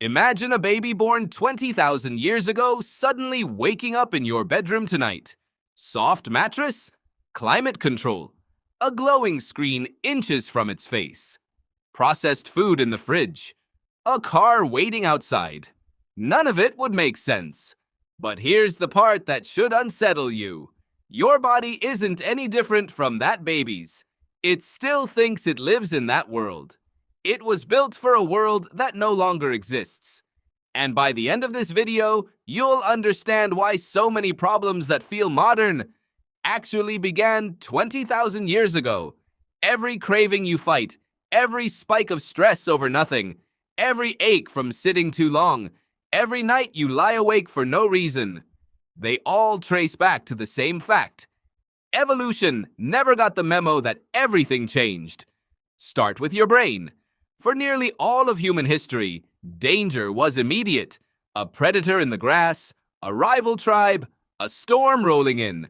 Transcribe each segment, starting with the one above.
Imagine a baby born 20,000 years ago suddenly waking up in your bedroom tonight. Soft mattress, climate control, a glowing screen inches from its face, processed food in the fridge, a car waiting outside. None of it would make sense. But here's the part that should unsettle you. Your body isn't any different from that baby's. It still thinks it lives in that world. It was built for a world that no longer exists. And by the end of this video, you'll understand why so many problems that feel modern actually began 20,000 years ago. Every craving you fight, every spike of stress over nothing, every ache from sitting too long, every night you lie awake for no reason, they all trace back to the same fact. Evolution never got the memo that everything changed. Start with your brain. For nearly all of human history, danger was immediate. A predator in the grass, a rival tribe, a storm rolling in.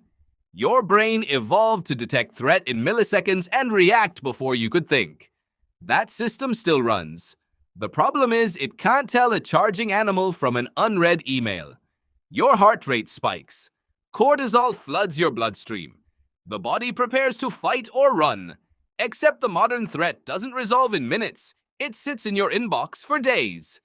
Your brain evolved to detect threat in milliseconds and react before you could think. That system still runs. The problem is it can't tell a charging animal from an unread email. Your heart rate spikes. Cortisol floods your bloodstream. The body prepares to fight or run. Except the modern threat doesn't resolve in minutes. It sits in your inbox for days.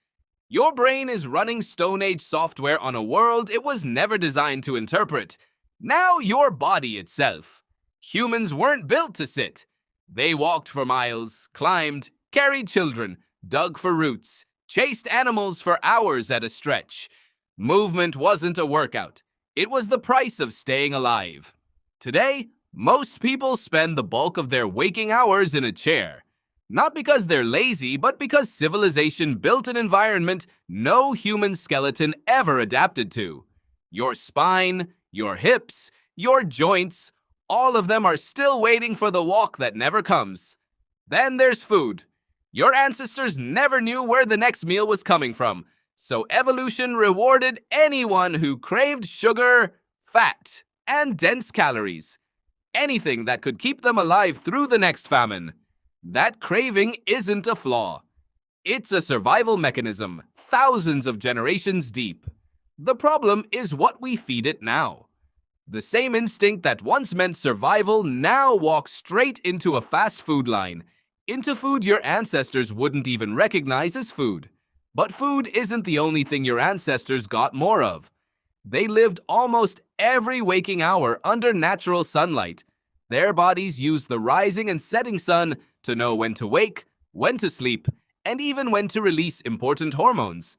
Your brain is running Stone Age software on a world it was never designed to interpret. Now your body itself. Humans weren't built to sit. They walked for miles, climbed, carried children, dug for roots, chased animals for hours at a stretch. Movement wasn't a workout. It was the price of staying alive. Today, most people spend the bulk of their waking hours in a chair. Not because they're lazy, but because civilization built an environment no human skeleton ever adapted to. Your spine, your hips, your joints, all of them are still waiting for the walk that never comes. Then there's food. Your ancestors never knew where the next meal was coming from, so evolution rewarded anyone who craved sugar, fat, and dense calories. Anything that could keep them alive through the next famine. That craving isn't a flaw. It's a survival mechanism, thousands of generations deep. The problem is what we feed it now. The same instinct that once meant survival now walks straight into a fast food line, into food your ancestors wouldn't even recognize as food. But food isn't the only thing your ancestors got more of. They lived almost every waking hour under natural sunlight. Their bodies used the rising and setting sun to know when to wake, when to sleep, and even when to release important hormones.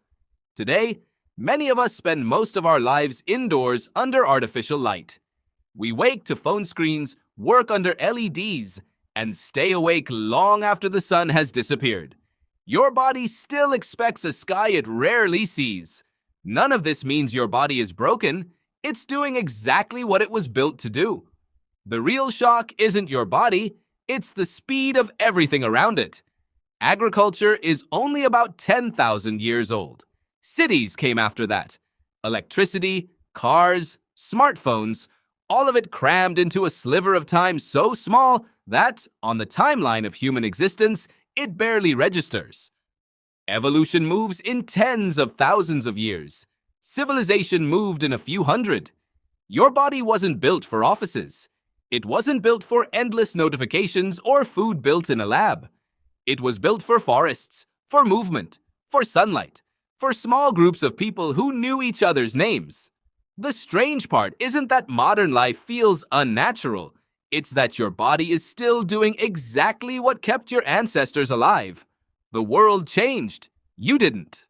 Today, many of us spend most of our lives indoors under artificial light. We wake to phone screens, work under LEDs, and stay awake long after the sun has disappeared. Your body still expects a sky it rarely sees. None of this means your body is broken. It's doing exactly what it was built to do. The real shock isn't your body, it's the speed of everything around it. Agriculture is only about 10,000 years old. Cities came after that. Electricity, cars, smartphones, all of it crammed into a sliver of time so small that, on the timeline of human existence, it barely registers. Evolution moves in tens of thousands of years. Civilization moved in a few hundred. Your body wasn't built for offices. It wasn't built for endless notifications or food built in a lab. It was built for forests, for movement, for sunlight, for small groups of people who knew each other's names. The strange part isn't that modern life feels unnatural. It's that your body is still doing exactly what kept your ancestors alive. The world changed. You didn't.